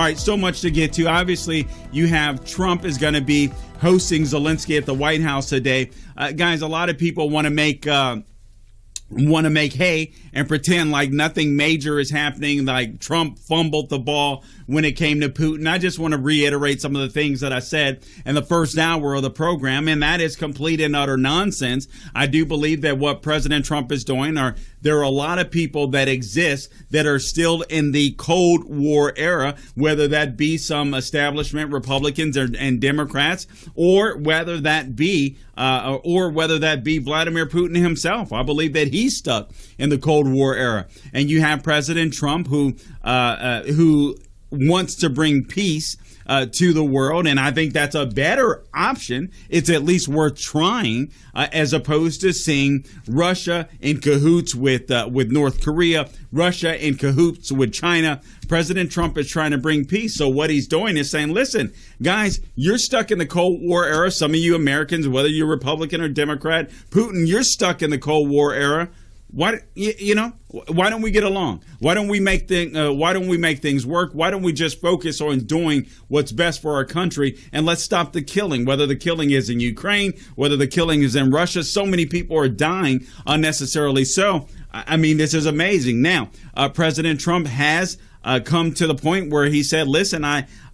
All right, so much to get to. Obviously, you have Trump is going to be hosting Zelensky at the White House today. Guys, a lot of people want to make hay and pretend like nothing major is happening, like Trump fumbled the ball when it came to Putin. I just want to reiterate some of the things that I said in the first hour of the program, and that is complete and utter nonsense. I do believe that what President Trump is doing there are a lot of people that exist that are still in the Cold War era, whether that be some establishment Republicans and Democrats, or whether that be Vladimir Putin himself. I believe that he's stuck in the Cold War era. And you have President Trump who wants to bring peace to the world, and I think that's a better option. It's at least worth trying, as opposed to seeing Russia in cahoots with North Korea, Russia in cahoots with China. President Trump is trying to bring peace. So what he's doing is saying, listen, guys, you're stuck in the Cold War era. Some of you Americans, whether you're Republican or Democrat, Putin, you're stuck in the Cold War era. Why don't we get along? Why don't we make things work? Why don't we just focus on doing what's best for our country, and let's stop the killing, whether the killing is in Ukraine, whether the killing is in Russia. So many people are dying unnecessarily. So, I mean, this is amazing. Now, President Trump has come to the point where he said, listen,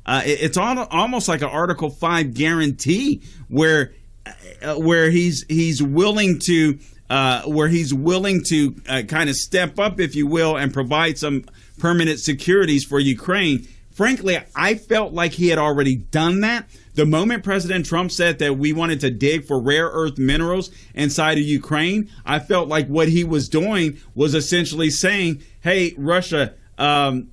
it's almost like an Article 5 guarantee where he's willing to kind of step up, if you will, and provide some permanent securities for Ukraine. Frankly, I felt like he had already done that. The moment President Trump said that we wanted to dig for rare earth minerals inside of Ukraine, I felt like what he was doing was essentially saying, hey, Russia,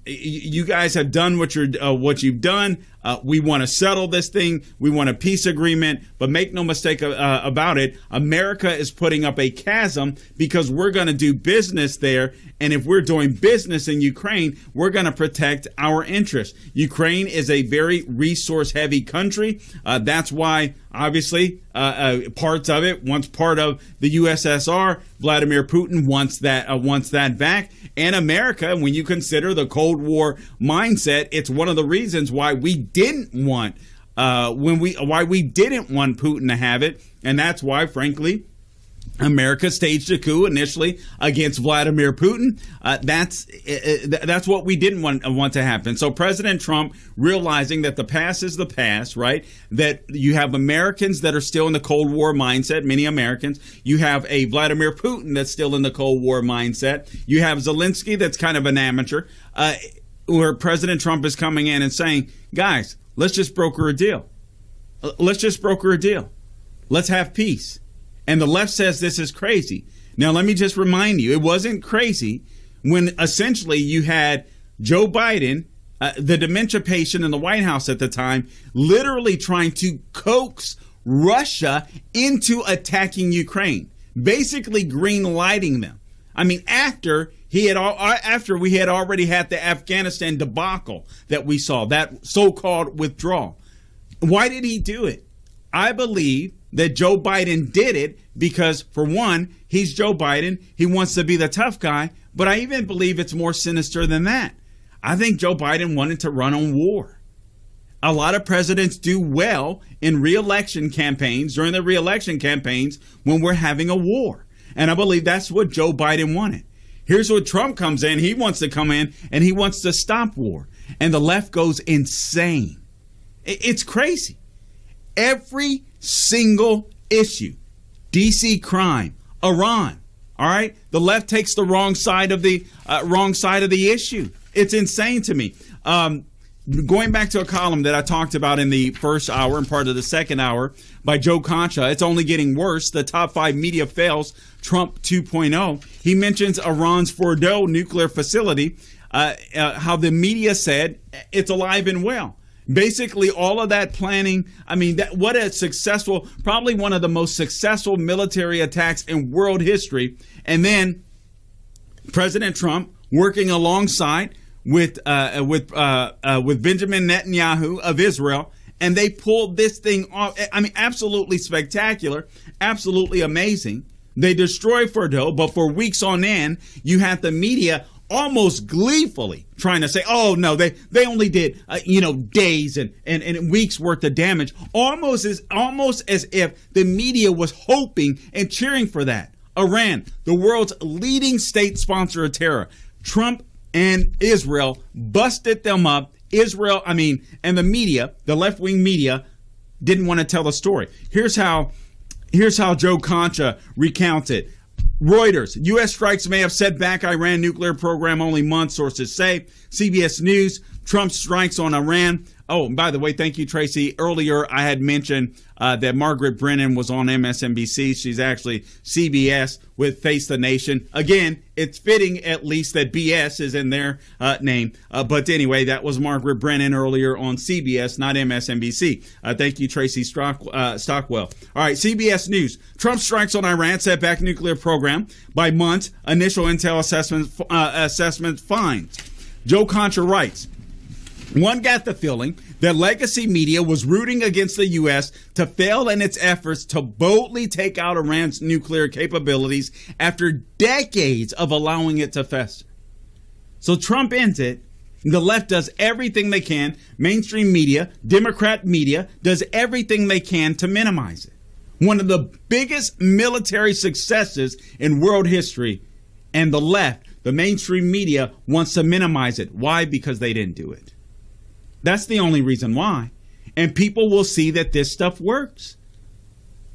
you guys have done what you've done. We want to settle this thing. We want a peace agreement, but make no mistake about it. America is putting up a chasm because we're going to do business there. And if we're doing business in Ukraine, we're going to protect our interests. Ukraine is a very resource heavy country. That's why, obviously, parts of it, once part of the USSR, Vladimir Putin wants that back. And America, when you consider the Cold War mindset, it's one of the reasons why we didn't want Putin to have it, and that's why, frankly, America staged a coup initially against Vladimir Putin. That's what we didn't want to happen. So President Trump, realizing that the past is the past, right? That you have Americans that are still in the Cold War mindset, many Americans. You have a Vladimir Putin that's still in the Cold War mindset. You have Zelensky that's kind of an amateur, where President Trump is coming in and saying, guys, let's just broker a deal. Let's have peace. And the left says this is crazy. Now, let me just remind you, it wasn't crazy when essentially you had Joe Biden, the dementia patient in the White House at the time, literally trying to coax Russia into attacking Ukraine, basically green lighting them. I mean, after we had already had the Afghanistan debacle that we saw, that so-called withdrawal. Why did he do it? I believe that Joe Biden did it because, for one, he's Joe Biden. He wants to be the tough guy. But I even believe it's more sinister than that. I think Joe Biden wanted to run on war. A lot of presidents do well in re-election campaigns, during the re-election campaigns, when we're having a war. And I believe that's what Joe Biden wanted. Here's where Trump comes in. He wants to come in and he wants to stop war. And the left goes insane. It's crazy. Every single issue, DC crime, Iran. All right. The left takes the wrong side of the issue. It's insane to me. Going back to a column that I talked about in the first hour and part of the second hour by Joe Concha, it's only getting worse. The top 5 media fails Trump 2.0. He mentions Iran's Fordow nuclear facility, how the media said it's alive and well. Basically, all of that planning. I mean, what a successful, probably one of the most successful military attacks in world history. And then President Trump working alongside with Benjamin Netanyahu of Israel, and they pulled this thing off. I mean, absolutely spectacular, absolutely amazing. They destroy Fordow, but for weeks on end, you had the media almost gleefully trying to say, oh, no, they only did, days and weeks worth of damage, almost as if the media was hoping and cheering for that. Iran, the world's leading state sponsor of terror. Trump and Israel busted them up. And the media, the left-wing media, didn't want to tell the story. Here's how Joe Concha recounts it. Reuters, U.S. strikes may have set back Iran nuclear program only months, sources say. CBS News, Trump strikes on Iran. Oh, and by the way, thank you, Tracy. Earlier, I had mentioned that Margaret Brennan was on MSNBC. She's actually CBS with Face the Nation. Again, it's fitting at least that BS is in their name. But anyway, that was Margaret Brennan earlier on CBS, not MSNBC. Thank you, Tracy Stockwell. All right, CBS News. Trump strikes on Iran, set back nuclear program by months. Initial intel assessment finds. Joe Concha writes, one got the feeling that legacy media was rooting against the U.S. to fail in its efforts to boldly take out Iran's nuclear capabilities after decades of allowing it to fester. So Trump ends it. The left does everything they can. Mainstream media, Democrat media, does everything they can to minimize it. One of the biggest military successes in world history, and the left, the mainstream media, wants to minimize it. Why? Because they didn't do it. That's the only reason why. And people will see that this stuff works.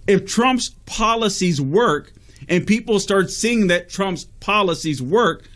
If Trump's policies work and people start seeing that Trump's policies work,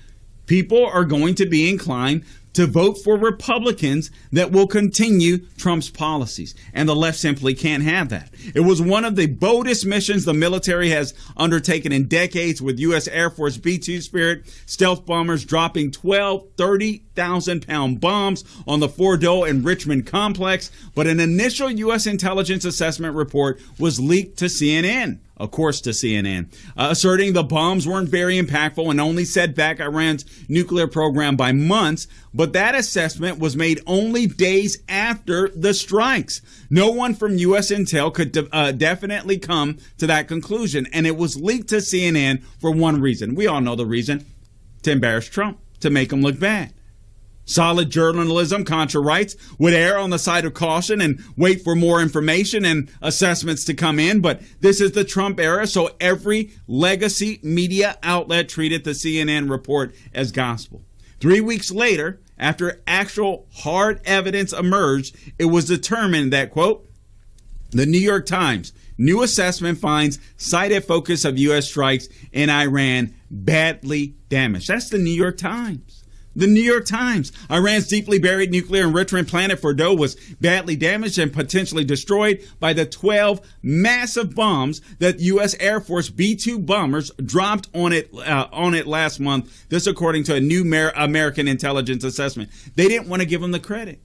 people are going to be inclined to vote for Republicans that will continue Trump's policies. And the left simply can't have that. It was one of the boldest missions the military has undertaken in decades, with U.S. Air Force B-2 Spirit stealth bombers dropping 12 30,000-pound bombs on the Fordo and Richmond complex. But an initial U.S. intelligence assessment report was leaked to CNN. Of course, to CNN, asserting the bombs weren't very impactful and only set back Iran's nuclear program by months. But that assessment was made only days after the strikes. No one from U.S. Intel could definitely come to that conclusion. And it was leaked to CNN for one reason. We all know the reason: to embarrass Trump, to make him look bad. Solid journalism, Concha writes, would err on the side of caution and wait for more information and assessments to come in. But this is the Trump era, so every legacy media outlet treated the CNN report as gospel. 3 weeks later, after actual hard evidence emerged, it was determined that, quote, the New York Times, new assessment finds cited focus of U.S. strikes in Iran badly damaged. That's the New York Times. The New York Times. Iran's deeply buried nuclear enrichment plant at Fordo was badly damaged and potentially destroyed by the 12 massive bombs that U.S. Air Force B-2 bombers dropped on it last month. This, according to a new American intelligence assessment. They didn't want to give them the credit.